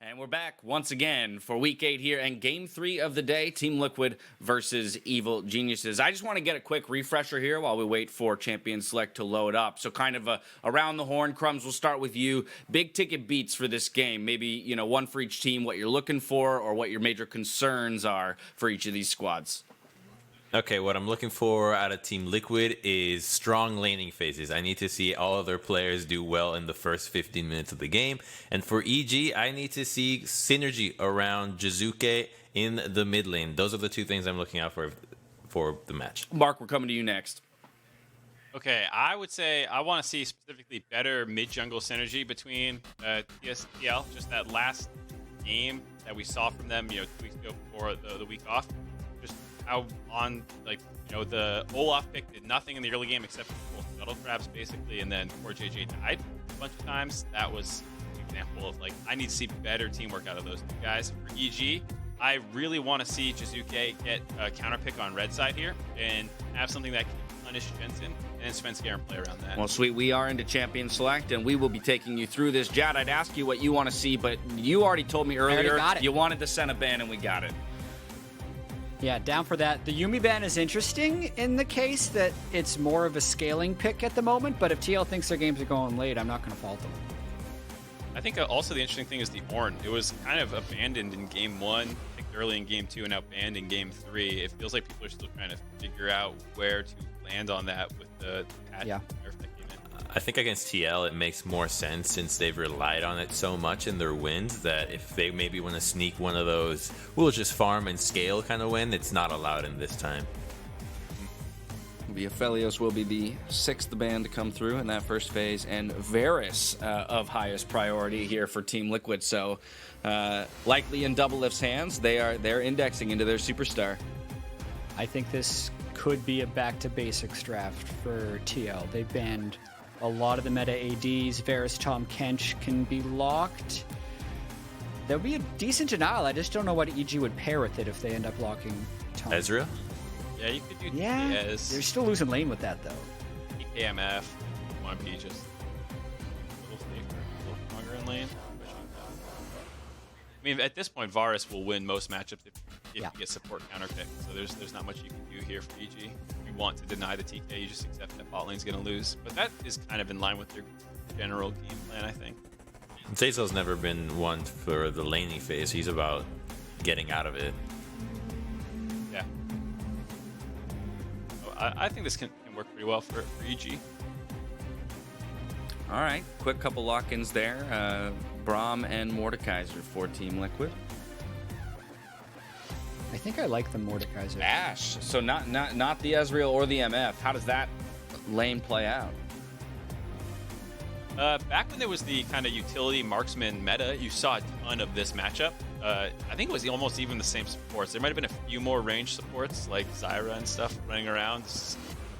And we're back once again for week 8 here and game 3 of the day, Team Liquid versus Evil Geniuses. I just want to get a quick refresher here while we wait for Champion Select to load up. So kind of around the horn, Crumbs, we'll start with you. Big ticket beats for this game. Maybe, you know, one for each team, what you're looking for or what your major concerns are for each of these squads. Okay, what I'm looking for out of Team Liquid is strong laning phases. I need to see all of their players do well in the first 15 minutes of the game. And for EG, I need to see synergy around Jiizuke in the mid lane. Those are the two things I'm looking out for the match. Mark, we're coming to you next. Okay, I would say I want to see specifically better mid-jungle synergy between TSTL. Just that last game that we saw from them, 2 weeks ago before the week off. Just how on, the Olaf pick did nothing in the early game except for shuttle crabs, basically, and then CoreJJ died a bunch of times. That was an example of, I need to see better teamwork out of those two guys. For EG, I really want to see Jiizuke get a counter pick on red side here and have something that can punish Jensen, and then Svenskeren play around that. Well, sweet. We are into Champion Select, and we will be taking you through this. Jad, I'd ask you what you want to see, but you already told me earlier you wanted to send a ban, and we got it. Yeah, down for that. The Yuumi ban is interesting in the case that it's more of a scaling pick at the moment, but if TL thinks their games are going late, I'm not going to fault them. I think also the interesting thing is the Ornn. It was kind of abandoned in Game 1, picked early in Game 2, and now banned in Game 3. It feels like people are still trying to figure out where to land on that with the patch nerf that came in. I think against TL it makes more sense since they've relied on it so much in their wins that if they maybe want to sneak one of those we'll just farm and scale kind of win, it's not allowed in this time. The Aphelios will be the 6th ban to come through in that first phase, and Varus of highest priority here for Team Liquid. So likely in Doublelift's hands, they're indexing into their superstar. I think this could be a back to basics draft for TL. They banned a lot of the meta ADs. Varus, Tom Kench can be locked. There'll be a decent denial. I just don't know what EG would pair with it if they end up locking Tom. Ezreal? Yeah, you could do Yeah, DPS. they're still losing lane with that, though. EKMF, 1P just a little safer, a little stronger in lane. I mean, at this point, Varus will win most matchups if you get support counter pick. So there's not much you can do here for EG. If you want to deny the TK, you just accept that bot lane's going to lose. But that is kind of in line with their general game plan, I think. Zeyzal's never been one for the laning phase. He's about getting out of it. Yeah. So I think this can work pretty well for EG. All right, quick couple lock-ins there. Braum and Mordekaiser for Team Liquid. I think I like the Mordekaiser. Ash, so not the Ezreal or the MF. How does that lane play out? Back when there was the kind of utility marksman meta, you saw a ton of this matchup. I think it was almost even the same supports. There might have been a few more range supports like Zyra and stuff running around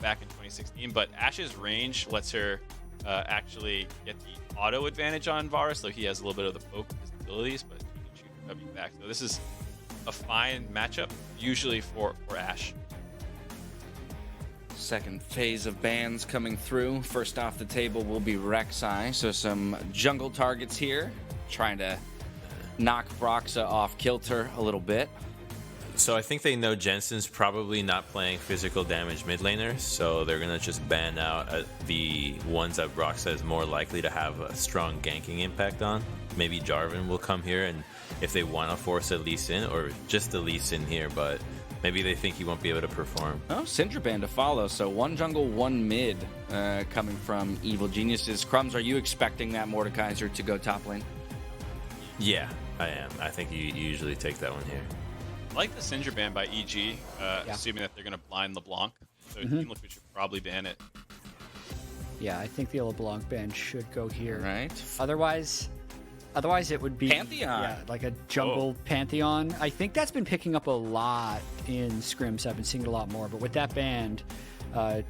back in 2016, but Ash's range lets her actually get the auto advantage on Varus, though he has a little bit of the poke of his abilities, but he can shoot her W back. So this is a fine matchup, usually for Ash. Second phase of bans coming through. First off the table will be Rek'Sai. So some jungle targets here, trying to knock Broxah off kilter a little bit. So I think they know Jensen's probably not playing physical damage mid laner, so they're going to just ban out the ones that Broxah is more likely to have a strong ganking impact on. Maybe Jarvan will come here, and if they want to force a Lee Sin, or just a Lee Sin here, but maybe they think he won't be able to perform. Oh, Syndra ban to follow, so one jungle, one mid coming from Evil Geniuses. Crumbs, are you expecting that Mordekaiser to go top lane? Yeah, I am. I think you usually take that one here. I like the Syndra ban by EG, assuming that they're going to blind LeBlanc. So Team Liquid should probably ban it. Yeah, I think the LeBlanc ban should go here. Right. Otherwise it would be Pantheon. Yeah, like a jungle Pantheon. I think that's been picking up a lot in scrims. I've been seeing it a lot more. But with that banned, what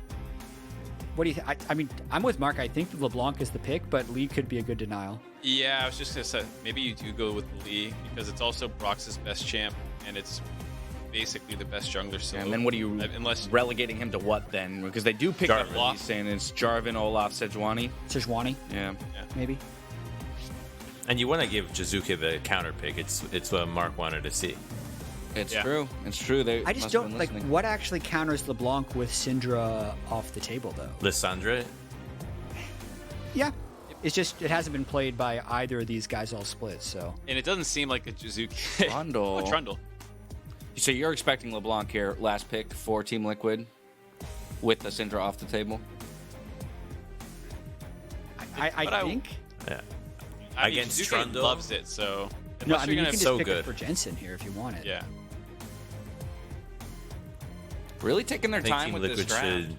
do you think? I mean, I'm with Mark. I think LeBlanc is the pick, but Lee could be a good denial. Yeah, I was just going to say, maybe you do go with Lee, because it's also Brox's best champ, and it's basically the best jungler. So And then what are you relegating him to what then? Because they do pick up Lee Sin. It's Jarvan, Olaf, Sejuani. Sejuani, Yeah. maybe. And you want to give Jiizuke the counter pick. It's what Mark wanted to see. It's true. It's true. They I just must have don't been like listening. what actually counters LeBlanc with Syndra off the table though. Lissandra, Yeah. It's just it hasn't been played by either of these guys all split, so And it doesn't seem like a Jiizuke. Trundle. Oh, Trundle. So you're expecting LeBlanc here, last pick for Team Liquid, with the Syndra off the table? I But think. yeah. I mean, Against Jiizuke Trundle? loves it, so No, unless I you're mean you gonna can just so pick good. it for Jensen here if you want it. yeah. Really taking their I think time Team with Liquid this draft. should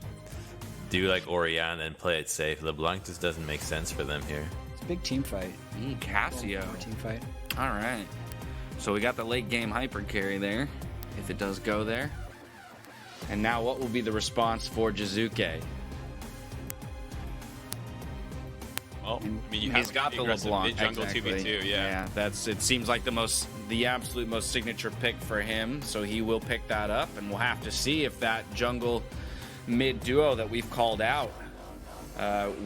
do like Oriana and play it safe. LeBlanc just doesn't make sense for them here. It's a big team fight. Cassio. Team fight. All right. So we got the late game hyper carry there, if it does go there. And now what will be the response for Jiizuke? Well, I mean, you He's have got the LeBlanc. mid-jungle Exactly. 2v2, yeah. It seems like the absolute most signature pick for him. So he will pick that up, and we'll have to see if that jungle mid duo that we've called out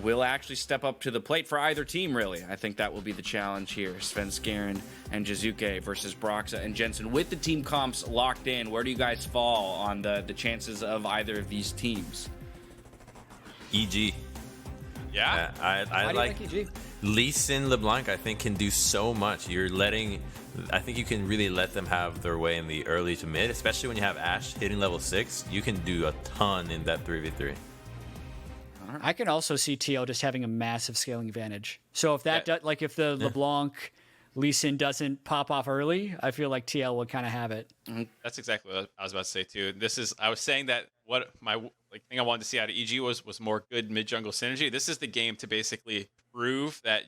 will actually step up to the plate for either team, really. I think that will be the challenge here. Svenskeren and Jiizuke versus Broxah and Jensen. With the team comps locked in, where do you guys fall on the chances of either of these teams? EG. Yeah? I Why do like you like EG? Lee Sin LeBlanc. I think can do so much. I think you can really let them have their way in the early to mid, especially when you have Ashe hitting level 6. You can do a ton in that 3v3. I can also see TL just having a massive scaling advantage. So if that if the LeBlanc Lee Sin doesn't pop off early, I feel like TL will kind of have it. That's exactly what I was about to say too. I was saying that what my thing I wanted to see out of EG was more good mid jungle synergy. This is the game to basically prove that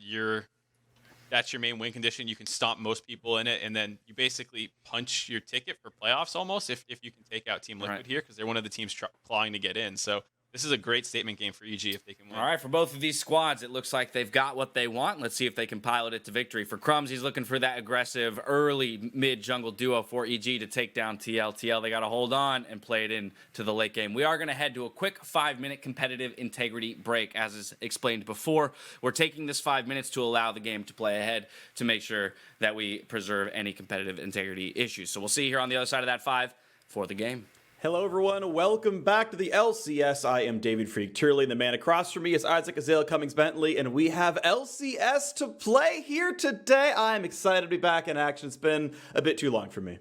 that's your main win condition. You can stomp most people in it, and then you basically punch your ticket for playoffs almost if you can take out Team Liquid here, because they're one of the teams clawing to get in. So this is a great statement game for EG if they can win. All right, for both of these squads, it looks like they've got what they want. Let's see if they can pilot it to victory. For Crumbs, he's looking for that aggressive early mid-jungle duo for EG to take down TL. TL, they got to hold on and play it in to the late game. We are going to head to a quick 5-minute competitive integrity break, as is explained before. We're taking this 5 minutes to allow the game to play ahead to make sure that we preserve any competitive integrity issues. So we'll see you here on the other side of that 5 for the game. Hello, everyone. Welcome back to the LCS. I am David Freak Turley, and the man across from me is Isaac Zeyzal Cummings Bentley, and we have LCS to play here today. I'm excited to be back in action. It's been a bit too long for me.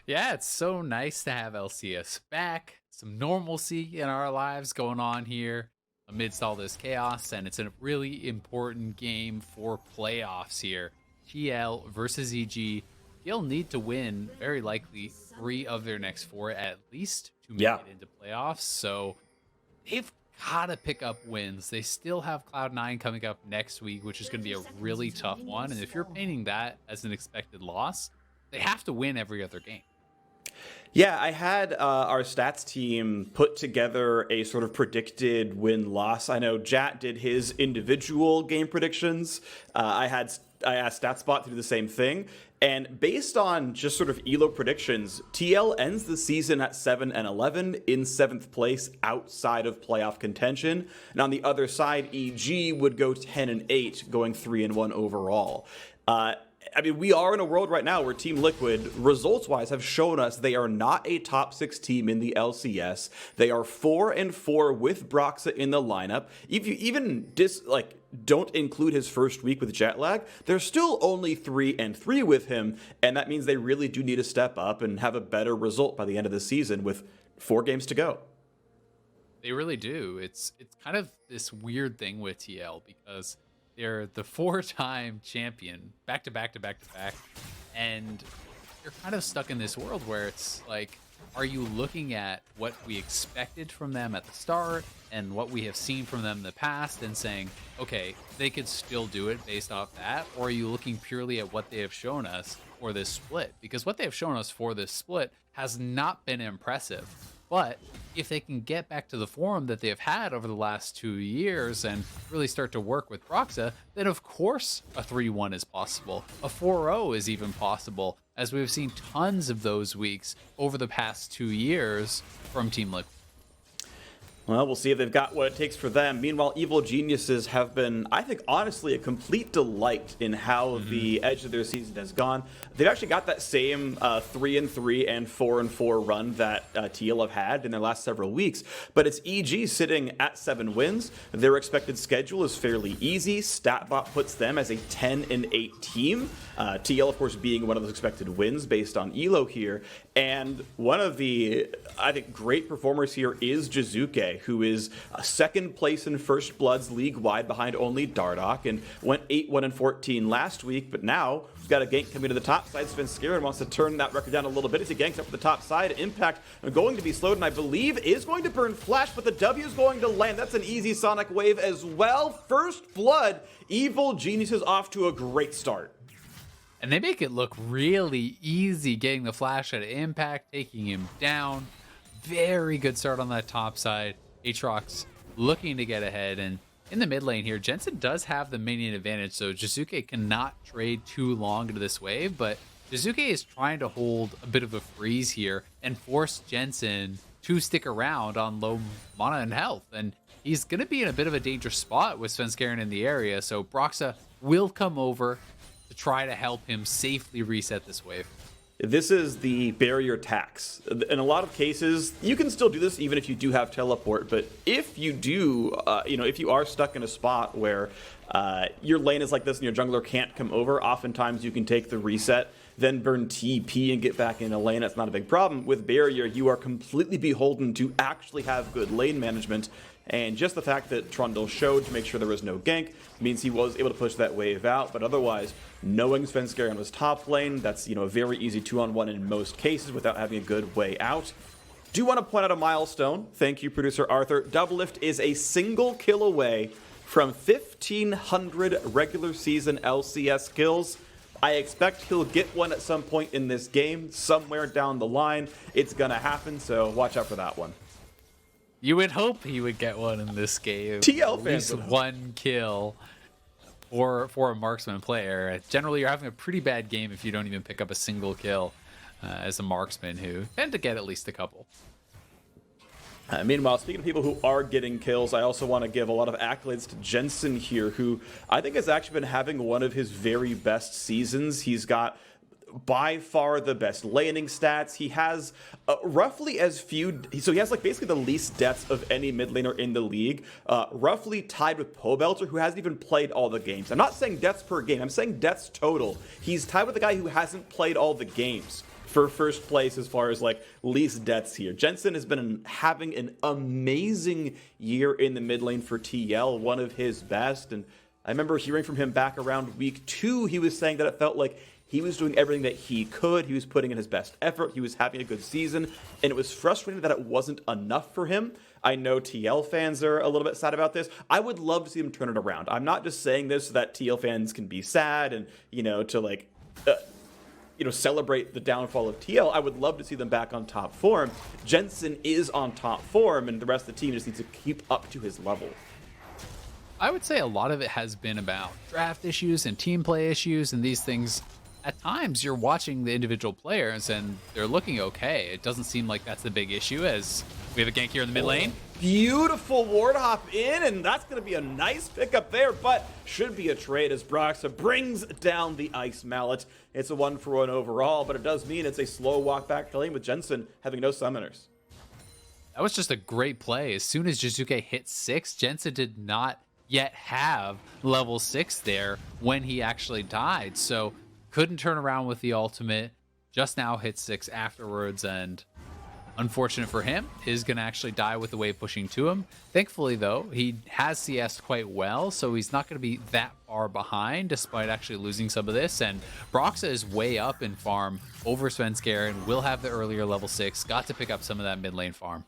Yeah, it's so nice to have LCS back. Some normalcy in our lives going on here amidst all this chaos, and it's a really important game for playoffs here. TL versus EG. They'll need to win, very likely, 3 of their next 4 at least to make it into playoffs. So they've got to pick up wins. They still have Cloud9 coming up next week, which is going to be a really tough one. And if you're painting that as an expected loss, they have to win every other game. Yeah, I had our stats team put together a sort of predicted win-loss. I know Jat did his individual game predictions. I asked StatSpot to do the same thing. And based on just sort of ELO predictions, TL ends the season at 7-11 in 7th place outside of playoff contention. And on the other side, EG would go 10-8, going 3-1 overall. I mean, we are in a world right now where Team Liquid, results-wise, have shown us they are not a top 6 team in the LCS. They are 4-4 with Broxah in the lineup. If you even don't include his first week with jet lag, they're still only 3-3 with him, and that means they really do need to step up and have a better result by the end of the season with 4 games to go. They really do. It's kind of this weird thing with TL because they're the 4-time champion, back to back, and you're kind of stuck in this world where it's like, are you looking at what we expected from them at the start and what we have seen from them in the past and saying, okay, they could still do it based off that? Or are you looking purely at what they have shown us for this split? Because what they have shown us for this split has not been impressive. But if they can get back to the form that they have had over the last 2 years and really start to work with Broxah, then of course a 3-1 is possible. A 4-0 is even possible, as we've seen tons of those weeks over the past 2 years from Team Liquid. Well, we'll see if they've got what it takes for them. Meanwhile, Evil Geniuses have been, I think, honestly, a complete delight in how the edge of their season has gone. They've actually got that same 3-3 and 4-4 run that TL have had in their last several weeks, but it's EG sitting at 7 wins. Their expected schedule is fairly easy. StatBot puts them as a 10-8 team. TL, of course, being one of those expected wins based on ELO here. And one of the, I think, great performers here is Jiizuke, who is second place in First Bloods league-wide behind only Dardoch, and went 8-1-14 last week, but now we've got a gank coming to the top side. Svenskeren wants to turn that record down a little bit as he ganks up to the top side. Impact going to be slowed, and I believe is going to burn Flash, but the W is going to land. That's an easy Sonic Wave as well. First Blood, Evil Geniuses off to a great start. And they make it look really easy, getting the Flash at Impact, taking him down. Very good start on that top side. Aatrox looking to get ahead, and in the mid lane here, Jensen does have the minion advantage, so Jiizuke cannot trade too long into this wave, but Jiizuke is trying to hold a bit of a freeze here and force Jensen to stick around on low mana and health, and he's going to be in a bit of a dangerous spot with Svenskeren in the area, so Broxah will come over to try to help him safely reset this wave. This is the barrier tax. In a lot of cases, you can still do this even if you do have teleport, but if you do, if you are stuck in a spot where your lane is like this and your jungler can't come over, oftentimes you can take the reset, then burn TP and get back in a lane. That's not a big problem. With barrier, you are completely beholden to actually have good lane management, and just the fact that Trundle showed to make sure there was no gank means he was able to push that wave out, but otherwise, knowing Svenskeren was top lane, that's a very easy 2-on-1 in most cases without having a good way out. Do want to point out a milestone. Thank you, producer Arthur. Doublelift is a single kill away from 1,500 regular season LCS kills. I expect he'll get one at some point in this game, somewhere down the line. It's gonna happen, so watch out for that one. You would hope he would get one in this game. TL At fans least one kill for a marksman player. Generally, you're having a pretty bad game if you don't even pick up a single kill as a marksman, who tend to get at least a couple. Meanwhile, speaking of people who are getting kills, I also want to give a lot of accolades to Jensen here, who I think has actually been having one of his very best seasons. He's got by far the best laning stats. He has roughly as few, so he has like basically the least deaths of any mid laner in the league, roughly tied with Pobelter, who hasn't even played all the games. I'm not saying deaths per game, I'm saying deaths total. He's tied with the guy who hasn't played all the games for first place as far as like least deaths here. Jensen has been having an amazing year in the mid lane for TL, one of his best, and I remember hearing from him back around week 2, he was saying that it felt like he was doing everything that he could. He was putting in his best effort. He was having a good season. And it was frustrating that it wasn't enough for him. I know TL fans are a little bit sad about this. I would love to see him turn it around. I'm not just saying this so that TL fans can be sad and, to like, celebrate the downfall of TL. I would love to see them back on top form. Jensen is on top form, and the rest of the team just needs to keep up to his level. I would say a lot of it has been about draft issues and team play issues and these things. At times, you're watching the individual players, and they're looking okay. It doesn't seem like that's the big issue, as we have a gank here in the mid lane. Beautiful ward hop in, and that's going to be a nice pickup there, but should be a trade as Broxah brings down the Ice Mallet. It's a 1-for-1 overall, but it does mean it's a slow walk back to lane with Jensen having no summoners. That was just a great play. As soon as Jiizuke hit 6, Jensen did not yet have level 6 there when he actually died, so couldn't turn around with the ultimate, just now hit 6 afterwards, and unfortunate for him, is going to actually die with the wave pushing to him. Thankfully, though, he has CS'd quite well, so he's not going to be that far behind, despite actually losing some of this, and Broxah is way up in farm over Svenskeren, will have the earlier level 6, got to pick up some of that mid lane farm.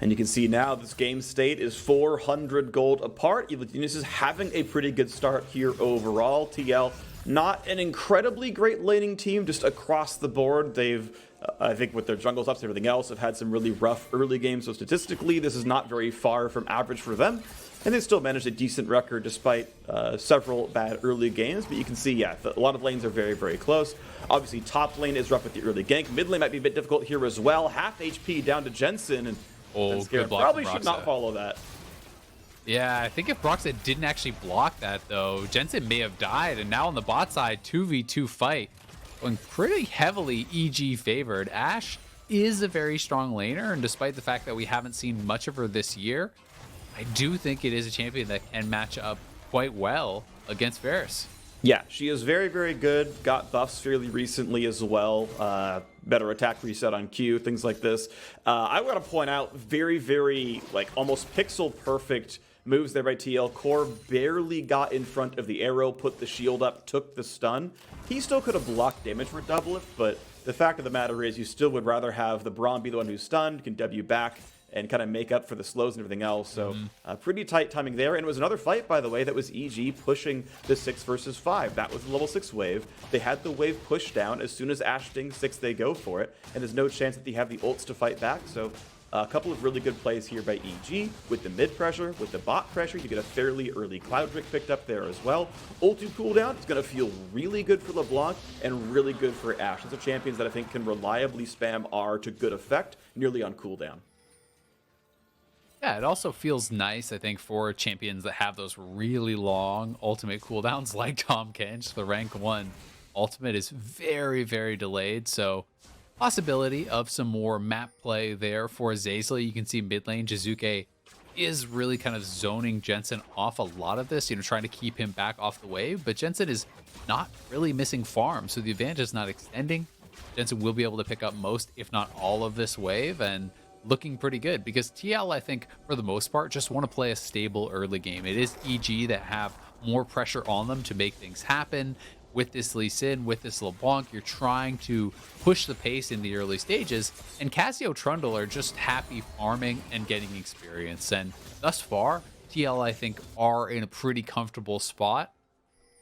And you can see now this game state is 400 gold apart. Evil Genius is having a pretty good start here overall. TL, not an incredibly great laning team, just across the board. They've, I think with their jungles ups and everything else, have had some really rough early games. So statistically, this is not very far from average for them. And they still managed a decent record despite several bad early games. But you can see, yeah, a lot of lanes are very, very close. Obviously, top lane is rough with the early gank. Mid lane might be a bit difficult here as well. Half HP down to Jensen. And Oh, Svenskeren good block probably from should not Broxah. follow that. Yeah, I think if Broxah didn't actually block that, though, Jensen may have died. And now on the bot side, 2v2 fight, going pretty heavily EG favored. Ashe is a very strong laner, and despite the fact that we haven't seen much of her this year, I do think it is a champion that can match up quite well against Varus. Yeah, she is very, very good. Got buffs fairly recently as well. Better attack reset on Q, things like this. I want to point out very, very, like, almost pixel perfect moves there by TL. Core barely got in front of the arrow, put the shield up, took the stun. He still could have blocked damage for Doublelift, but the fact of the matter is you still would rather have the Braum be the one who's stunned, can W back, and kind of make up for the slows and everything else. So pretty tight timing there. And it was another fight, by the way, that was EG pushing the 6 versus 5. That was the level 6 wave. They had the wave pushed down. As soon as Ashe stings 6, they go for it. And there's no chance that they have the ults to fight back. So a couple of really good plays here by EG. With the mid pressure, with the bot pressure, you get a fairly early Cloud Drake picked up there as well. Ulti cooldown, it's going to feel really good for LeBlanc and really good for Ashe. Those are champions that I think can reliably spam R to good effect, nearly on cooldown. Yeah, it also feels nice, I think, for champions that have those really long ultimate cooldowns like Tahm Kench. The rank 1 ultimate is very, very delayed, so possibility of some more map play there for Zeyzal. You can see mid lane, Jiizuke is really kind of zoning Jensen off a lot of this, trying to keep him back off the wave, but Jensen is not really missing farm, so the advantage is not extending. Jensen will be able to pick up most, if not all of this wave, and looking pretty good because TL, I think, for the most part, just want to play a stable early game. It is EG that have more pressure on them to make things happen. With this Lee Sin, with this LeBlanc, you're trying to push the pace in the early stages, and Cassio Trundle are just happy farming and getting experience. And thus far, TL, I think, are in a pretty comfortable spot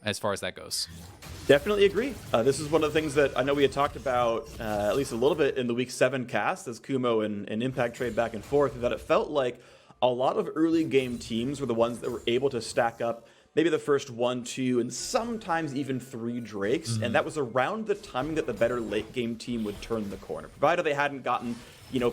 as far as that goes. Definitely agree. This is one of the things that I know we had talked about at least a little bit in the Week 7 cast as Kumo and Impact trade back and forth, that it felt like a lot of early game teams were the ones that were able to stack up maybe the first 1, 2, and sometimes even 3 Drakes, and that was around the timing that the better late game team would turn the corner. Provided they hadn't gotten,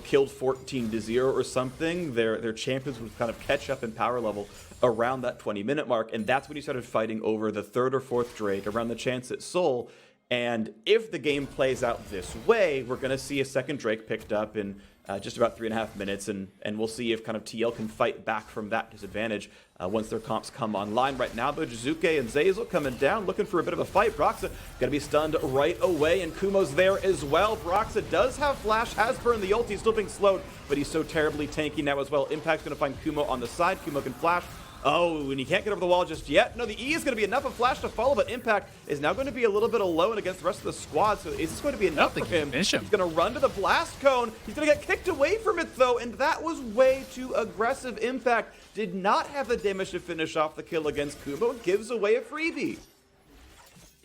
killed 14-0 or something, their champions would kind of catch up in power level around that 20-minute mark, and that's when you started fighting over the 3rd or 4th Drake around the chance at Soul. And if the game plays out this way, we're going to see a second Drake picked up in just about 3.5 minutes, and we'll see if kind of TL can fight back from that disadvantage once their comps come online. Right now, though, Jiizuke and Zeyzal coming down, looking for a bit of a fight. Broxah going to be stunned right away, and Kumo's there as well. Broxah does have flash, has burned the ult, he's still being slowed, but he's so terribly tanky now as well. Impact's going to find Kumo on the side. Kumo can flash. Oh, and he can't get over the wall just yet. No, the E is going to be enough of Flash to follow, but Impact is now going to be a little bit alone against the rest of the squad. So is this going to be enough for him? He's going to run to the blast cone. He's going to get kicked away from it, though, and that was way too aggressive. Impact did not have the damage to finish off the kill against Kumo. Gives away a freebie.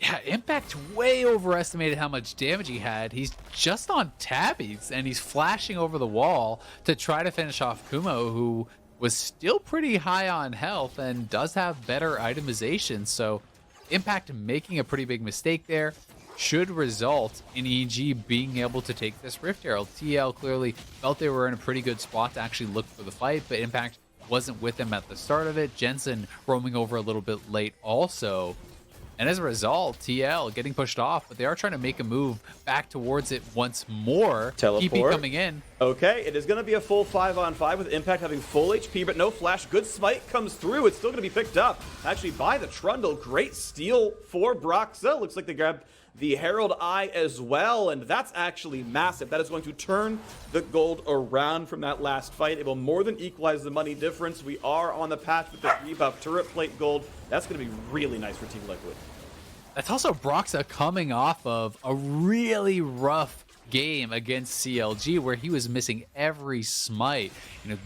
Yeah, Impact way overestimated how much damage he had. He's just on tabbies, and he's flashing over the wall to try to finish off Kumo, who was still pretty high on health and does have better itemization. So Impact making a pretty big mistake there should result in EG being able to take this Rift Herald. TL clearly felt they were in a pretty good spot to actually look for the fight, but Impact wasn't with them at the start of it. Jensen roaming over a little bit late also. And as a result, TL getting pushed off, but they are trying to make a move back towards it once more. Teleport. TP coming in. Okay, it is going to be a full 5-on-5 with Impact having full HP, but no flash. Good smite comes through. It's still going to be picked up, actually, by the Trundle. Great steal for Broxah. Looks like they grabbed the Herald Eye as well, and that's actually massive. That is going to turn the gold around from that last fight. It will more than equalize the money difference. We are on the path with the rebuff turret plate gold. That's going to be really nice for Team Liquid. That's also Broxah coming off of a really rough game against CLG where he was missing every smite,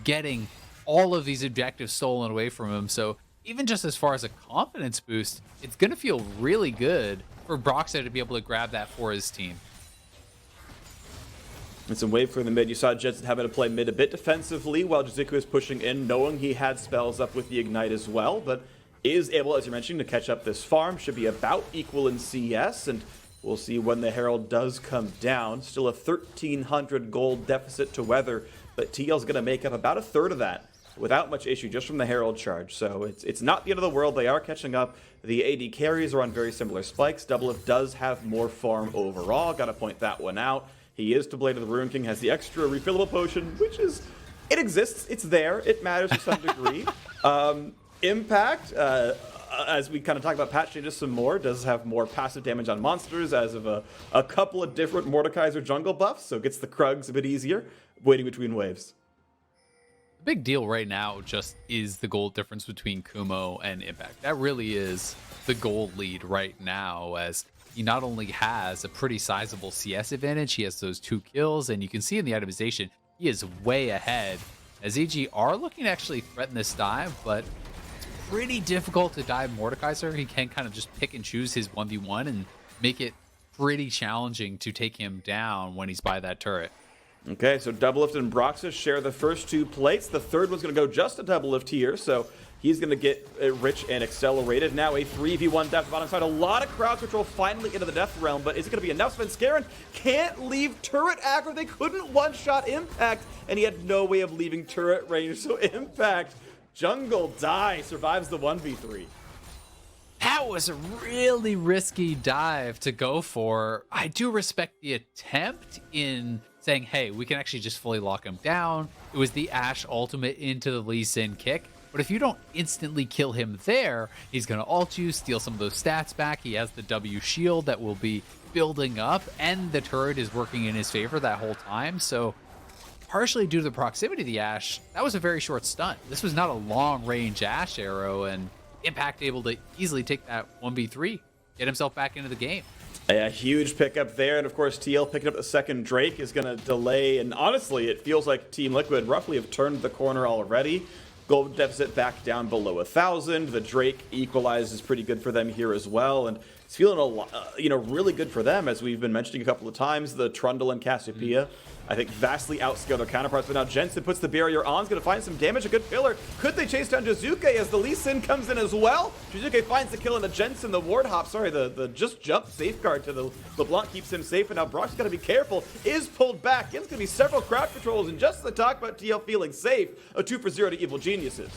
getting all of these objectives stolen away from him. So even just as far as a confidence boost, it's going to feel really good for Broxah to be able to grab that for his team. And some wave for the mid. You saw Jensen having to play mid a bit defensively while Jiizuke was pushing in, knowing he had spells up with the Ignite as well, but is able, as you mentioned, to catch up this farm. Should be about equal in CS, and we'll see when the Herald does come down. Still a 1,300 gold deficit to weather but TL's going to make up about a third of that without much issue just from the Herald charge. So it's not the end of the world. They are catching up. The AD carries are on very similar spikes. Doublelift does have more farm overall. Got to point that one out. He is to Blade of the Ruin King, has the extra refillable potion, which is, it exists. It's there. It matters to some degree. Impact, as we kind of talk about patch changes some more, does have more passive damage on monsters as of a couple of different Mordekaiser jungle buffs, so gets the Krugs a bit easier, waiting between waves. The big deal right now just is the gold difference between Kumo and Impact. That really is the gold lead right now, as he not only has a pretty sizable CS advantage, he has those 2 kills, and you can see in the itemization, he is way ahead. As EG are looking to actually threaten this dive, but it's pretty difficult to dive Mordekaiser. He can kind of just pick and choose his 1v1 and make it pretty challenging to take him down when he's by that turret. Okay, so Doublelift and Broxah share the first 2 plates. The third one's going to go just to Doublelift here, so he's going to get rich and accelerated. Now a 3v1 death bottom side. A lot of crowd control finally into the death realm, but is it going to be enough? Svenskeren can't leave turret aggro. They couldn't one-shot Impact, and he had no way of leaving turret range. So Impact, jungle die, survives the 1v3. That was a really risky dive to go for. I do respect the attempt in saying, hey, we can actually just fully lock him down. It was the Ashe ultimate into the Lee Sin kick. But if you don't instantly kill him there, he's going to ult you, steal some of those stats back. He has the W shield that will be building up, and the turret is working in his favor that whole time. So partially due to the proximity of the Ashe, that was a very short stun. This was not a long-range Ashe arrow, and Impact able to easily take that 1v3, get himself back into the game. A huge pickup there, and of course TL picking up the second Drake is going to delay, and honestly it feels like Team Liquid roughly have turned the corner already. Gold deficit back down below 1,000. The Drake equalizes pretty good for them here as well, and it's feeling a lot, really good for them, as we've been mentioning a couple of times. The Trundle and Cassiopeia, I think, vastly outscale their counterparts. But now Jensen puts the barrier on, is going to find some damage. A good pillar. Could they chase down Jiizuke as the Lee Sin comes in as well? Jiizuke finds the kill in the Jensen, the ward hop. Sorry, the just jump safeguard to the LeBlanc keeps him safe. And now Brox's got to be careful. Is pulled back. It's going to be several crowd controls. And just to talk about TL feeling safe, a 2-for-0 to Evil Geniuses.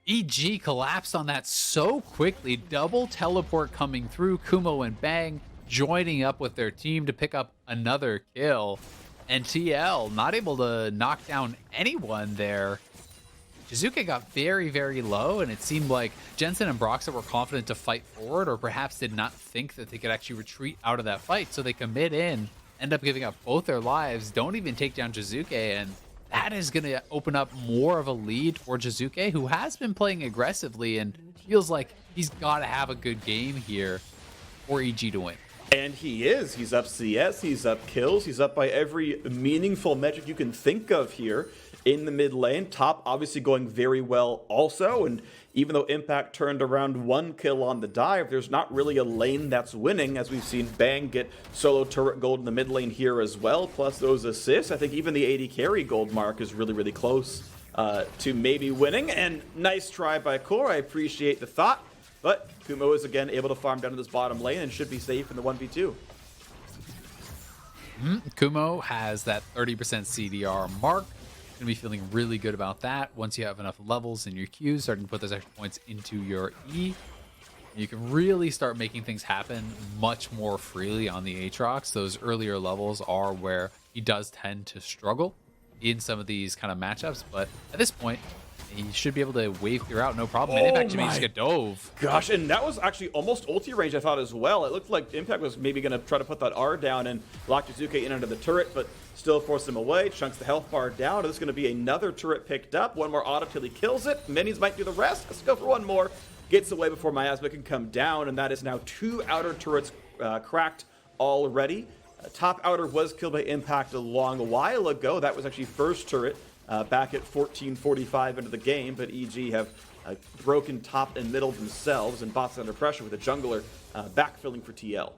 EG collapsed on that so quickly. Double teleport coming through. Kumo and Bang joining up with their team to pick up another kill. And TL not able to knock down anyone there. Jiizuke got very, very low, and it seemed like Jensen and Broxah were confident to fight forward, or perhaps did not think that they could actually retreat out of that fight. So they commit in, end up giving up both their lives, don't even take down Jiizuke, and that is going to open up more of a lead for Jiizuke, who has been playing aggressively and feels like he's got to have a good game here for EG to win. And he is. He's up CS, he's up kills, he's up by every meaningful metric you can think of here in the mid lane. Top obviously going very well also, and even though Impact turned around 1 kill on the dive, there's not really a lane that's winning, as we've seen Bang get solo turret gold in the mid lane here as well, plus those assists. I think even the AD carry gold mark is really, really close to maybe winning, and nice try by Core. I appreciate the thought. But Kumo is again able to farm down to this bottom lane and should be safe in the 1v2. Kumo has that 30% CDR mark. Going to be feeling really good about that. Once you have enough levels in your Qs, starting to put those extra points into your E, you can really start making things happen much more freely on the Aatrox. Those earlier levels are where he does tend to struggle in some of these kind of matchups, but at this point, he should be able to wave clear out no problem. And Impact managed to get dove. Gosh, and that was actually almost ulti range, I thought, as well. It looked like Impact was maybe going to try to put that R down and lock Jiizuke in under the turret, but still force him away. Chunks the health bar down. There's going to be another turret picked up. One more auto till he kills it. Minions might do the rest. Let's go for one more. Gets away before Miasma can come down, and that is now 2 outer turrets cracked already. Top outer was killed by Impact a long while ago. That was actually first turret. Back at 14:45 into the game, but EG have broken top and middle themselves, and bots under pressure with a jungler backfilling for TL.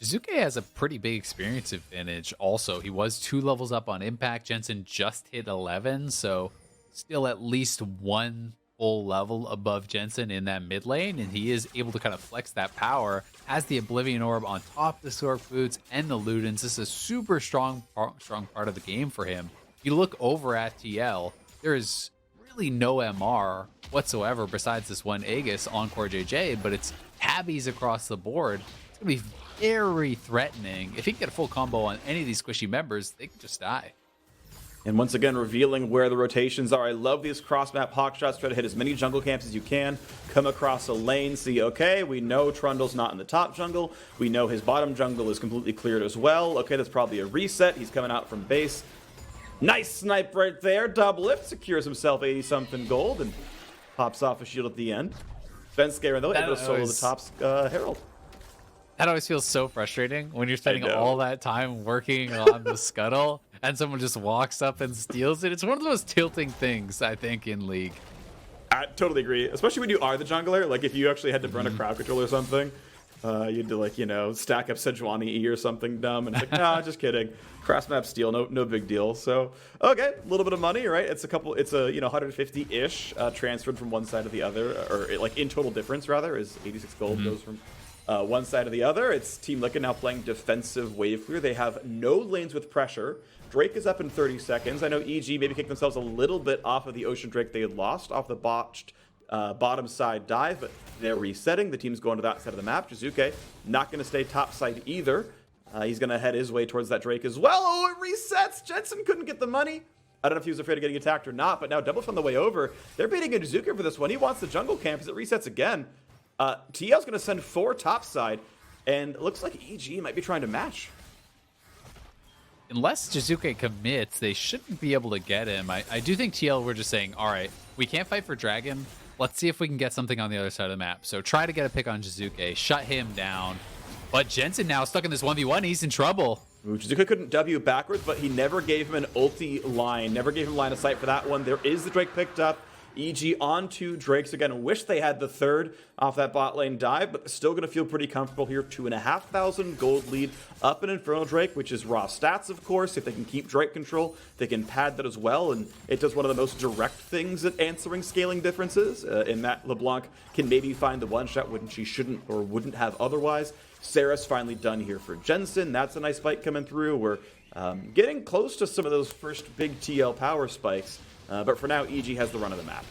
Jiizuke has a pretty big experience advantage also. He was 2 levels up on Impact. Jensen just hit 11, so still at least 1 full level above Jensen in that mid lane, and he is able to kind of flex that power. Has the Oblivion Orb on top of the Sork Boots and the Ludens. This is a super strong part of the game for him. You look over at TL, there is really no MR whatsoever besides this one Aegis on CoreJJ, but it's tabbies across the board. It's going to be very threatening. If he can get a full combo on any of these squishy members, they can just die. And once again, revealing where the rotations are. I love these cross-map hawk shots. Try to hit as many jungle camps as you can. Come across a lane, see, okay, we know Trundle's not in the top jungle. We know his bottom jungle is completely cleared as well. Okay, that's probably a reset. He's coming out from base. Nice snipe right there. Doublelift secures himself 80-something gold and pops off a shield at the end. Svenskeren, though, able to solo the top's Herald. That always feels so frustrating when you're spending all that time working on the scuttle and someone just walks up and steals it. It's one of the most tilting things, I think, in League. I totally agree, especially when you are the jungler. Like, if you actually had to run a crowd control or something, you had to, like, you know, stack up Sejuani E or something dumb, and it's like, nah, just kidding. Cross-map steal, no big deal. So, okay, a little bit of money, right? It's a 150-ish transferred from one side to the other, or, like, in total difference, rather, is 86 gold goes from one side to the other. It's Team Liquid now playing defensive wave clear. They have no lanes with pressure. Drake is up in 30 seconds. I know EG maybe kicked themselves a little bit off of the Ocean Drake they had lost off the botched bottom side dive, but they're resetting. The team's going to that side of the map. Jiizuke not going to stay top side either. He's going to head his way towards that Drake as well. Oh, it resets. Jensen couldn't get the money. I don't know if he was afraid of getting attacked or not, but now Doublelift on the way over. They're baiting a Jiizuke for this one. He wants the jungle camp as it resets again. TL's going to send 4 topside, and it looks like EG might be trying to match. Unless Jiizuke commits, they shouldn't be able to get him. I do think TL were just saying, all right, we can't fight for Dragon. Let's see if we can get something on the other side of the map. So try to get a pick on Jiizuke, shut him down. But Jensen now stuck in this 1v1. He's in trouble. Jiizuke couldn't W backwards, but he never gave him an ulti line, never gave him line of sight for that one. There is the Drake picked up. EG on 2 Drakes. Again, wish they had the third off that bot lane dive, but still going to feel pretty comfortable here. 2,500 gold lead up an Infernal Drake, which is raw stats, of course. If they can keep Drake control, they can pad that as well, and it does one of the most direct things at answering scaling differences, in that LeBlanc can maybe find the one-shot when she shouldn't or wouldn't have otherwise. Sarah's finally done here for Jensen. That's a nice fight coming through. We're getting close to some of those first big TL power spikes. But for now, EG has the run of the map.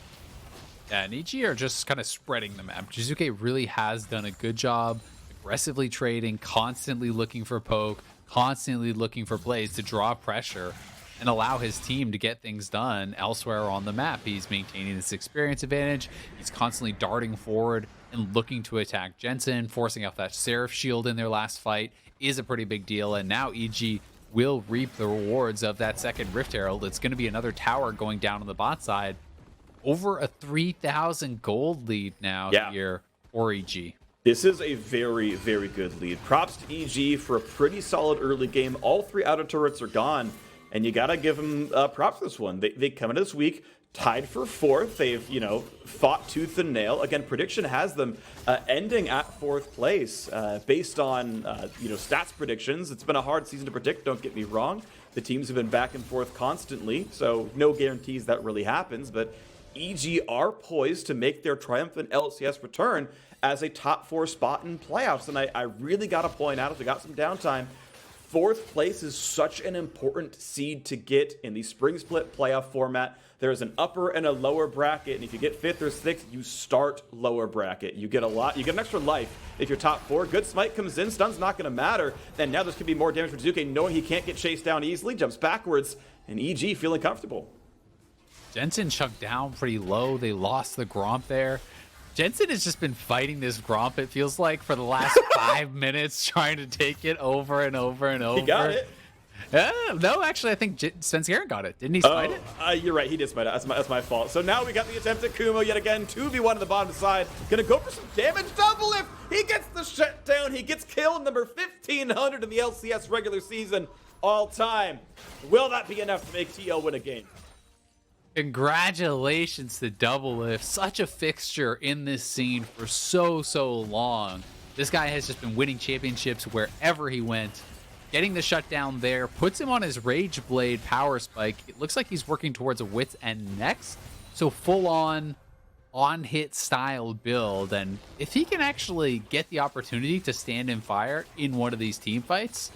Yeah, and EG are just kind of spreading the map. Jiizuke really has done a good job aggressively trading, constantly looking for poke, constantly looking for plays to draw pressure and allow his team to get things done elsewhere on the map. He's maintaining this experience advantage. He's constantly darting forward and looking to attack Jensen. Forcing out that Seraph shield in their last fight is a pretty big deal. And now EG will reap the rewards of that second Rift Herald. It's going to be another tower going down on the bot side. Over a 3,000 gold lead now here for EG. This is a very, very good lead. Props to EG for a pretty solid early game. All 3 outer turrets are gone, and you got to give them props for this one. They come into this week tied for 4th. They've, fought tooth and nail. Again, prediction has them ending at 4th place based on, stats predictions. It's been a hard season to predict, don't get me wrong. The teams have been back and forth constantly, so no guarantees that really happens, but EG are poised to make their triumphant LCS return as a top 4 spot in playoffs. And I really got to point out, if we got some downtime, 4th place is such an important seed to get in the spring split playoff format. There's an upper and a lower bracket, and if you get 5th or 6th, you start lower bracket. You get an extra life if you're top 4. Good smite comes in, stun's not going to matter. Then now there's going to be more damage for Jiizuke, knowing he can't get chased down easily, jumps backwards, and EG feeling comfortable. Jensen chucked down pretty low. They lost the Gromp there. Jensen has just been fighting this Gromp, it feels like, for the last 5 minutes, trying to take it over and over and over. He got it. No, actually, I think Svenskeren got it. Didn't he smite it? You're right. He did smite it. That's my fault. So now we got the attempt at Kumo yet again. 2v1 on the bottom side. Gonna go for some damage. Doublelift. He gets the shutdown. He gets killed number 1,500 in the LCS regular season all time. Will that be enough to make TL win a game? Congratulations to Doublelift. Such a fixture in this scene for so long. This guy has just been winning championships wherever he went. Getting the shutdown there puts him on his Rage Blade power spike. It looks like he's working towards a Wits End next. So full on hit style build. And if he can actually get the opportunity to stand and fire in one of these team fights,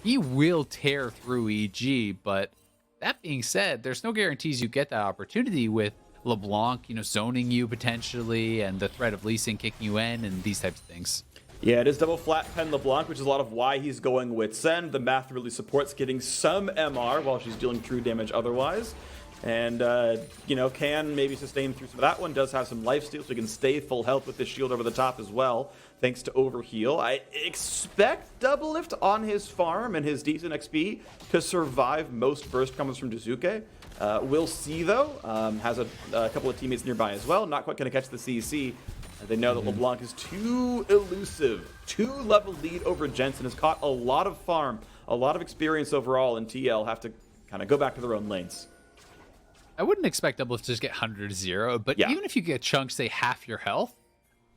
he will tear through EG. But That being said, there's no guarantees you get that opportunity with LeBlanc, zoning you potentially, and the threat of Lee Sin kicking you in, and these types of things. Yeah, it is double flat pen LeBlanc, which is a lot of why he's going with Sen. The math really supports getting some MR while she's dealing true damage otherwise. And, can maybe sustain through some of that one. Does have some lifesteal, so he can stay full health with this shield over the top as well, thanks to Overheal. I expect Doublelift on his farm and his decent XP to survive most burst combos from Jiizuke. We'll see, though. Has a couple of teammates nearby as well. Not quite going to catch the CC. They know that LeBlanc is too elusive. 2-level lead over Jensen. Has caught a lot of farm, a lot of experience overall, and TL have to kind of go back to their own lanes. I wouldn't expect Doublelift to just get 100-0, but even if you get chunks, say, half your health,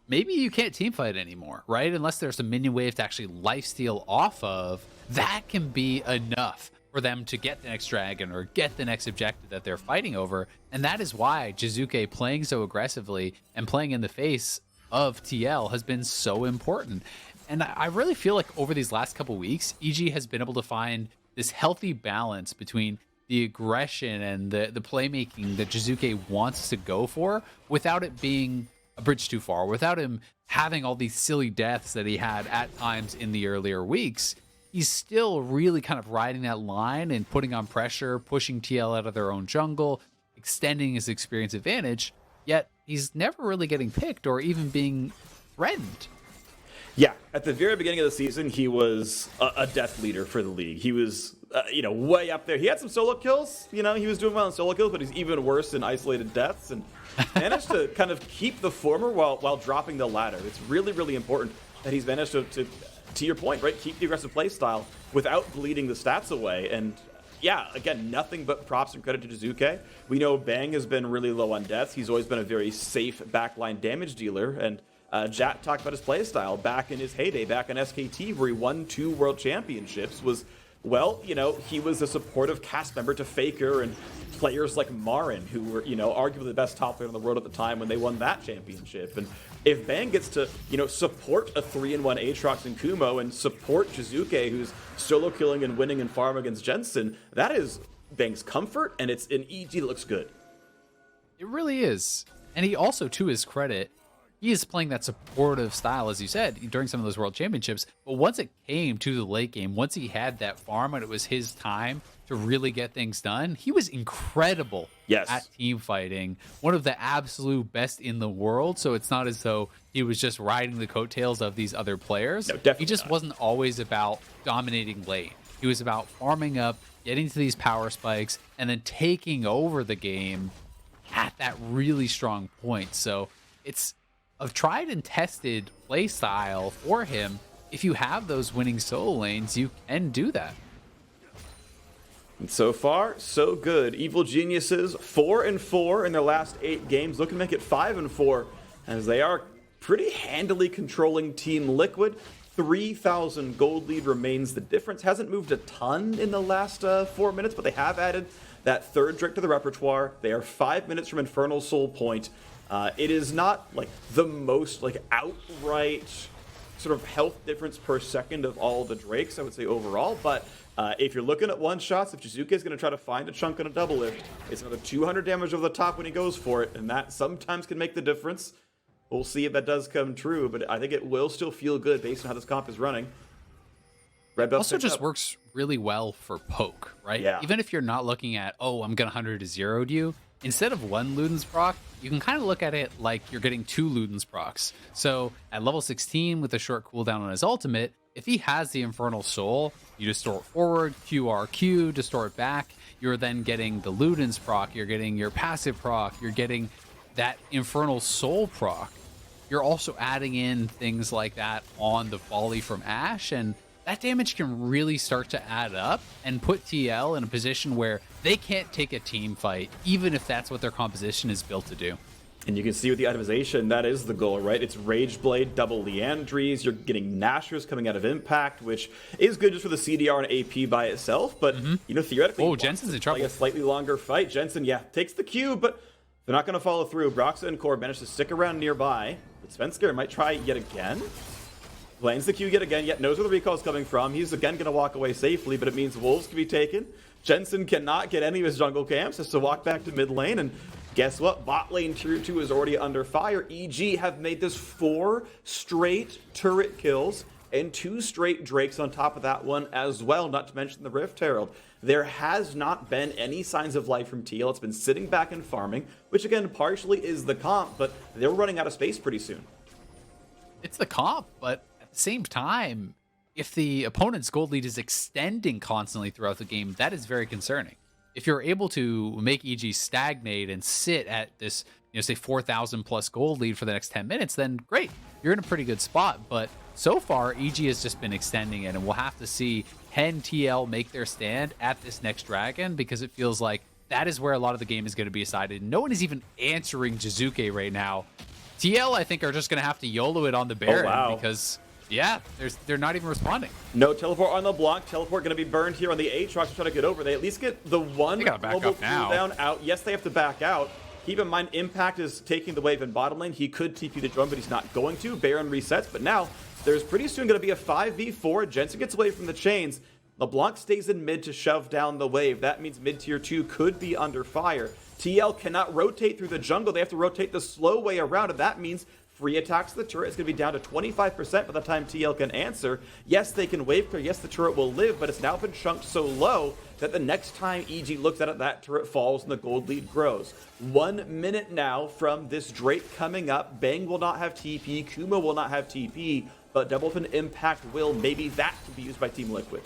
maybe you can't teamfight anymore, right? Unless there's a minion wave to actually lifesteal off of, that can be enough for them to get the next dragon or get the next objective that they're fighting over. And that is why Jiizuke playing so aggressively and playing in the face of TL has been so important. And I really feel like over these last couple weeks, EG has been able to find this healthy balance between the aggression and the playmaking that Jiizuke wants to go for without it being a bridge too far, without him having all these silly deaths that he had at times in the earlier weeks. He's still really kind of riding that line and putting on pressure, pushing TL out of their own jungle, extending his experience advantage, yet he's never really getting picked or even being threatened. Yeah, at the very beginning of the season, he was a death leader for the league. He was, way up there. He had some solo kills. He was doing well in solo kills, but he's even worse in isolated deaths and managed to kind of keep the former while dropping the latter. It's really, really important that he's managed to your point, right, keep the aggressive play style without bleeding the stats away. And yeah, again, nothing but props and credit to Jiizuke. We know Bang has been really low on deaths. He's always been a very safe backline damage dealer. And Jat talked about his play style back in his heyday, back in SKT, where he won 2 world championships. He was a supportive cast member to Faker and players like Marin, who were, arguably the best top player in the world at the time when they won that championship. And if Bang gets to, support a 3-in-1 Aatrox and Kumo and support Jiizuke, who's solo killing and winning in farm against Jensen, that is Bang's comfort, and it's an EG that looks good. It really is. And he also, to his credit, he is playing that supportive style, as you said, during some of those world championships. But once it came to the late game, once he had that farm and it was his time to really get things done, he was incredible at team fighting. One of the absolute best in the world. So it's not as though he was just riding the coattails of these other players. No, definitely he just wasn't always about dominating lane. He was about farming up, getting to these power spikes, and then taking over the game at that really strong point. So it's a tried and tested play style for him. If you have those winning solo lanes, you can do that. And so far, so good. Evil Geniuses 4-4 in their last 8 games, looking to make it 5-4, as they are pretty handily controlling Team Liquid. 3,000 gold lead remains the difference. Hasn't moved a ton in the last 4 minutes, but they have added that 3rd Drake to the repertoire. They are 5 minutes from Infernal Soul Point. It is not like the most outright sort of health difference per second of all the Drakes, I would say overall, but if you're looking at one-shots, if Jiizuke is going to try to find a chunk on a double lift, it's another 200 damage over the top when he goes for it, and that sometimes can make the difference. We'll see if that does come true, but I think it will still feel good based on how this comp is running. Red buff also just works really well for poke, right? Yeah. Even if you're not looking at, I'm going to 100-0 you, instead of 1 Luden's proc, you can kind of look at it like you're getting 2 Luden's procs. So at level 16 with a short cooldown on his ultimate, if he has the Infernal Soul, you just store it forward, QRQ to store it back. You're then getting the Luden's proc, you're getting your passive proc, you're getting that Infernal Soul proc. You're also adding in things like that on the volley from Ashe, and that damage can really start to add up and put TL in a position where they can't take a team fight, even if that's what their composition is built to do. And you can see with the itemization, that is the goal, right? It's Rage Blade, double Leandries, you're getting Nashers coming out of Impact, which is good just for the CDR and AP by itself, but, theoretically... Jensen's in trouble. A slightly longer fight. Jensen, takes the cube, but they're not going to follow through. Broxah and Core managed to stick around nearby, but Svenskeren might try yet again. Lands the Q yet again, yet knows where the recall is coming from. He's again going to walk away safely, but it means Wolves can be taken. Jensen cannot get any of his jungle camps, has to walk back to mid lane, and guess what? Bot lane tier 2 is already under fire. EG have made this 4 straight turret kills and 2 straight Drakes on top of that one as well, not to mention the Rift Herald. There has not been any signs of life from TL. It's been sitting back and farming, which again partially is the comp, but they're running out of space pretty soon. It's the comp, but at the same time, if the opponent's gold lead is extending constantly throughout the game, that is very concerning. If you're able to make EG stagnate and sit at this, say 4,000 plus gold lead for the next 10 minutes, then great, you're in a pretty good spot. But so far, EG has just been extending it, and we'll have to see, can TL make their stand at this next dragon? Because it feels like that is where a lot of the game is going to be decided. No one is even answering Jiizuke right now. TL, I think, are just going to have to YOLO it on the Baron because, yeah, they're not even responding. No teleport on the block. Teleport going to be burned here on the Aatrox to try to get over. They at least get the one global cooldown out. Yes, they have to back out. Keep in mind, Impact is taking the wave in bottom lane. He could TP the drone, but he's not going to. Baron resets, but now there's pretty soon going to be a 5v4. Jensen gets away from the chains. LeBlanc stays in mid to shove down the wave. That means mid tier 2 could be under fire. TL cannot rotate through the jungle. They have to rotate the slow way around, and that means free attacks to the turret is going to be down to 25% by the time TL can answer. Yes, they can wave clear. Yes, the turret will live, but it's now been chunked so low that the next time EG looks at it, that turret falls and the gold lead grows. 1 minute now from this Drake coming up. Bang will not have TP. Kumo will not have TP, but Doublelift and Impact will. Maybe that can be used by Team Liquid.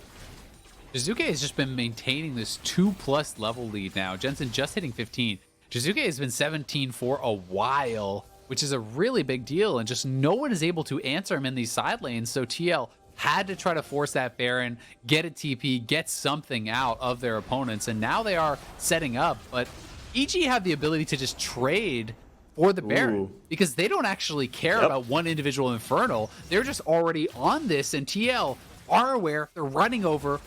Jiizuke has just been maintaining this 2+ level lead now. Jensen just hitting 15. Jiizuke has been 17 for a while, which is a really big deal, and just no one is able to answer him in these side lanes. So TL had to try to force that Baron, get a TP, get something out of their opponents, and now they are setting up. But EG have the ability to just trade for the Baron because they don't actually care about one individual Infernal. They're just already on this, and TL are aware. They're running over.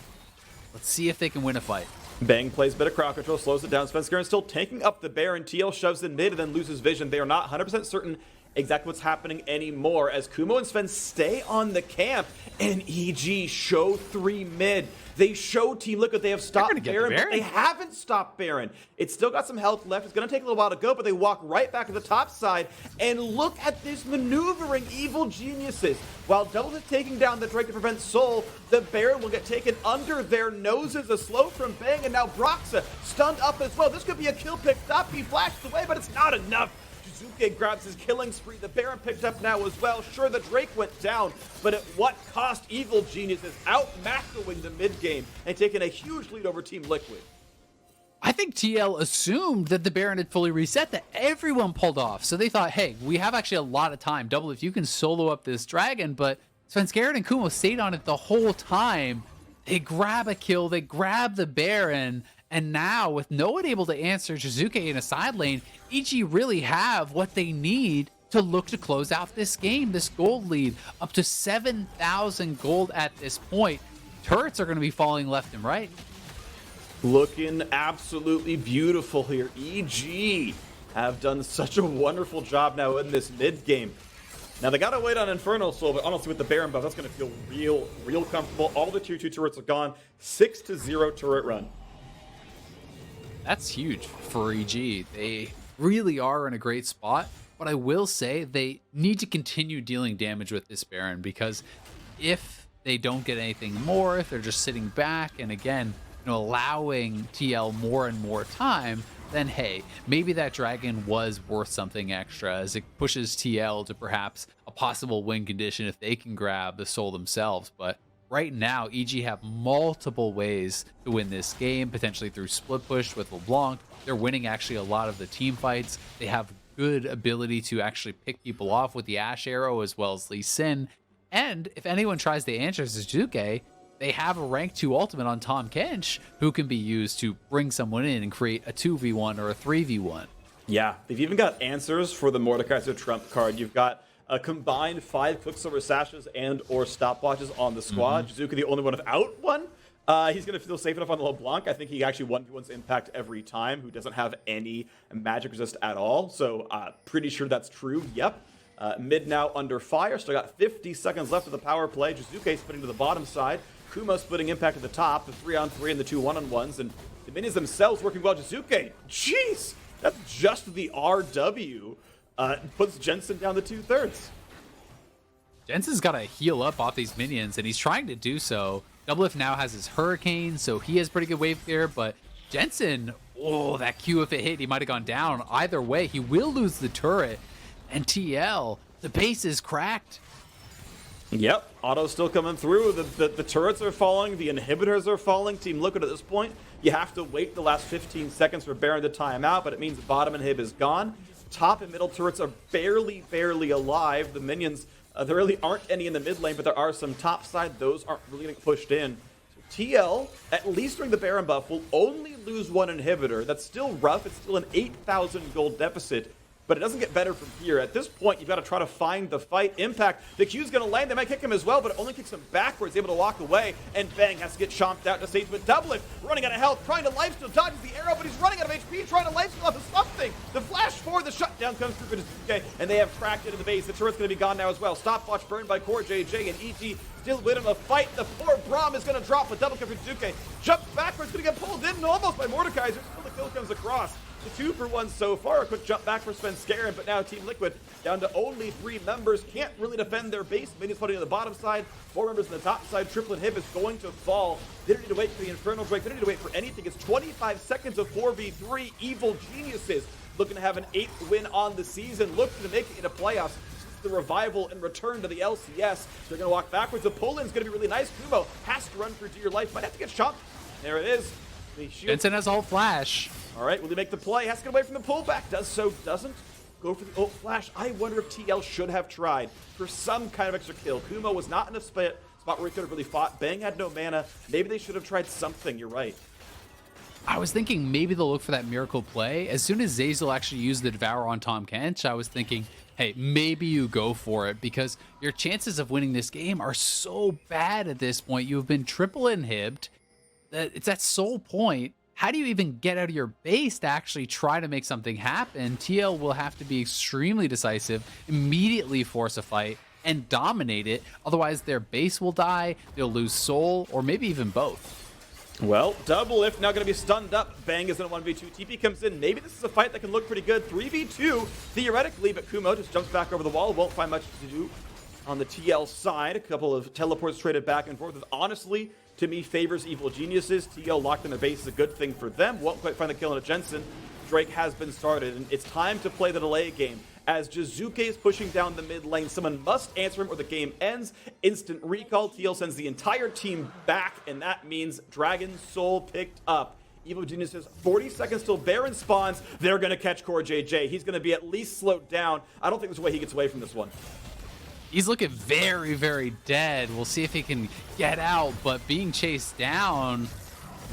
Let's see if they can win a fight. Bang plays a bit of crowd control, slows it down. Svenskeren still taking up the Baron. TL shoves in mid and then loses vision. They are not 100% certain exactly what's happening anymore as Kumo and Sven stay on the camp and EG show 3 mid. They show Team Liquid they have stopped Baron, but they haven't stopped Baron. It's still got some health left. It's going to take a little while to go, but they walk right back to the top side. And look at this maneuvering, evil geniuses. While Double is taking down the Drake to prevent Soul, the Baron will get taken under their noses. A slow from Bang, and now Broxah stunned up as well. This could be a kill pick stop. He flashed away, but it's not enough. Jiizuke grabs his killing spree. The Baron picked up now as well. Sure, the Drake went down, but at what cost? Evil Genius is out-macroing the mid-game and taking a huge lead over Team Liquid. I think TL assumed that the Baron had fully reset, that everyone pulled off. So they thought, hey, we have actually a lot of time. Double, if you can solo up this dragon, but Svenskeren and Kumo stayed on it the whole time. They grab a kill, they grab the Baron, and now with no one able to answer Jiizuke in a side lane, EG really have what they need to look to close out this game. This gold lead up to 7,000 gold at this point. Turrets are going to be falling left and right. Looking absolutely beautiful here. EG have done such a wonderful job now in this mid game. Now they gotta wait on Infernal Soul, but honestly with the Baron buff, that's gonna feel real comfortable. All the tier 2 turrets are gone. 6-0 turret run. That's huge for EG. They really are in a great spot, but I will say they need to continue dealing damage with this Baron, because if they don't get anything more, if they're just sitting back and again, allowing TL more and more time, then hey, maybe that dragon was worth something extra as it pushes TL to perhaps a possible win condition if they can grab the soul themselves. But right now, EG have multiple ways to win this game, potentially through split push with LeBlanc. They're winning actually a lot of the team fights. They have good ability to actually pick people off with the Ash Arrow as well as Lee Sin. And if anyone tries to answer Jiizuke, they have a rank 2 ultimate on Tahm Kench who can be used to bring someone in and create a 2v1 or a 3v1. Yeah, they've even got answers for the Mordekaiser Trump card. You've got a combined 5 Quicksilver Sashes and or stopwatches on the squad. Jiizuke, the only one without one. He's going to feel safe enough on the LeBlanc. I think he actually 1v1's Impact every time, who doesn't have any magic resist at all. So pretty sure that's true, yep. Mid now under fire. Still got 50 seconds left of the power play. Jiizuke splitting to the bottom side. Kumo splitting impact at the top. The 3-on-3 and the 2 1-on-1s. And the minions themselves working well. Jiizuke, jeez, that's just the RW. Puts Jensen down to 2/3. Jensen's got to heal up off these minions, and he's trying to do so. Doublelift now has his Hurricane, so he has pretty good wave clear, but Jensen, oh, that Q, if it hit, he might have gone down. Either way, he will lose the turret. And TL, the base is cracked. Yep, Auto's still coming through. The turrets are falling. The inhibitors are falling. Team Liquid at this point, you have to wait the last 15 seconds for Baron to time out, but it means the bottom inhib is gone. Top and middle turrets are barely alive. The minions, there really aren't any in the mid lane, but there are some top side. Those aren't really getting pushed in. So TL, at least during the Baron buff, will only lose one inhibitor. That's still rough. It's still an 8,000 gold deficit. But it doesn't get better from here. At this point, you've got to try to find the fight. Impact, the Q's going to land. They might kick him as well, but it only kicks him backwards, able to walk away. And Bang has to get chomped out to save with Doublelift, running out of health, trying to lifesteal, dodges the arrow, but he's running out of HP, trying to lifesteal off of something. The flash forward, the shutdown comes through for Jiizuke, and they have cracked into the base. The turret's going to be gone now as well. Stopwatch burned by CoreJJ, and EG still winning the fight. The poor Braum is going to drop, but double kill for Jiizuke. Jumps backwards, going to get pulled in almost by Mordekaiser. Still the kill comes across. The 2-for-1 so far. A quick jump back for Svenskeren, but now Team Liquid down to only 3 members. Can't really defend their base. Minions floating on the bottom side. 4 members on the top side. Triple inhib is going to fall. They don't need to wait for the Infernal Drake. They don't need to wait for anything. It's 25 seconds of 4v3. Evil Geniuses looking to have an 8th win on the season. Looking to make it into playoffs. The revival and return to the LCS. They're going to walk backwards. The pull-in's going to be really nice. Kumo has to run for dear life. Might have to get shot. There it is. Jensen has ult flash. All right, will he make the play? Has to get away from the pullback. Does so, doesn't. Go for the ult flash. I wonder if TL should have tried for some kind of extra kill. Kumo was not in a spot where he could have really fought. Bang had no mana. Maybe they should have tried something. You're right. I was thinking maybe they'll look for that miracle play. As soon as Zeyzal actually used the Devour on Tahm Kench, I was thinking, hey, maybe you go for it because your chances of winning this game are so bad at this point. You've been triple inhibbed. It's that sole point. How do you even get out of your base to actually try to make something happen? TL will have to be extremely decisive, immediately force a fight, and dominate it. Otherwise, their base will die, they'll lose soul, or maybe even both. Well, Doublelift now going to be stunned up. Bang is in a 1v2. TP comes in. Maybe this is a fight that can look pretty good. 3v2, theoretically, but Kumo just jumps back over the wall. Won't find much to do on the TL side. A couple of teleports traded back and forth. Honestly, to me, favors Evil Geniuses. TL locked in their base is a good thing for them. Won't quite find the kill on a Jensen. Drake has been started, and it's time to play the delay game. As Jiizuke is pushing down the mid lane, someone must answer him or the game ends. Instant recall. TL sends the entire team back, and that means Dragon Soul picked up. Evil Geniuses, 40 seconds till Baron spawns. They're going to catch CoreJJ. He's going to be at least slowed down. I don't think there's a way he gets away from this one. He's looking very dead. We'll see if he can get out, but being chased down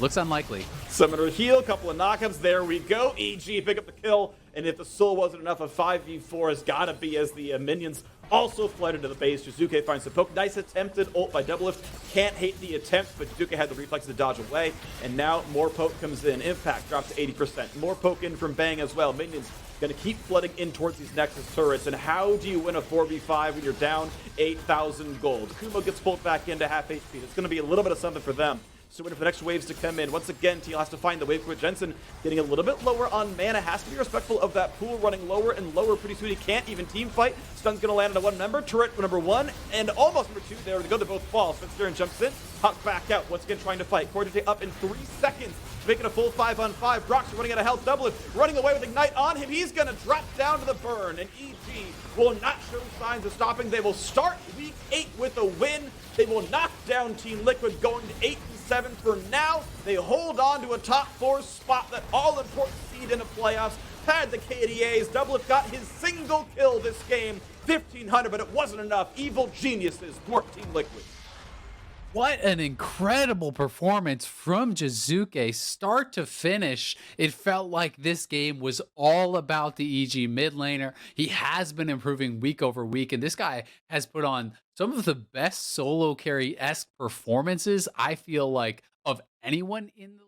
looks unlikely. Summoner heal, couple of knockups. There we go. EG pick up the kill. And if the soul wasn't enough, a 5v4 has got to be as the minions also flooded to the base. Jiizuke finds the poke. Nice attempted ult by Doublelift. Can't hate the attempt, but Jiizuke had the reflex to dodge away. And now more poke comes in. Impact drops to 80%. More poke in from Bang as well. Minions going to keep flooding in towards these Nexus turrets. And how do you win a 4v5 when you're down 8,000 gold? Kumo gets pulled back into half HP. It's going to be a little bit of something for them. So waiting for the next waves to come in. Once again, TL has to find the wave for Jensen. Getting a little bit lower on mana. Has to be respectful of that pool. Running lower and lower pretty soon. He can't even team fight. Stun's going to land on a 1 member. Turret number 1 and almost number 2. There we go. They both fall. Svenskeren jumps in. Huck back out. Once again trying to fight. CoreJJ up in 3 seconds. Making a full 5-on-5. Broxah running out of health. Doublelift running away with Ignite on him. He's going to drop down to the burn. And EG will not show signs of stopping. They will start week 8 with a win. They will knock down Team Liquid going to 8-7 for now. They hold on to a top 4 spot, that all-important seed in the playoffs. Pad the KDAs. Doublelift got his single kill this game. 1,500, but it wasn't enough. Evil Geniuses thwart Team Liquid. What an incredible performance from Jiizuke, start to finish. It felt like this game was all about the EG mid laner. He has been improving week over week, and this guy has put on some of the best solo carry-esque performances, I feel like, of anyone in the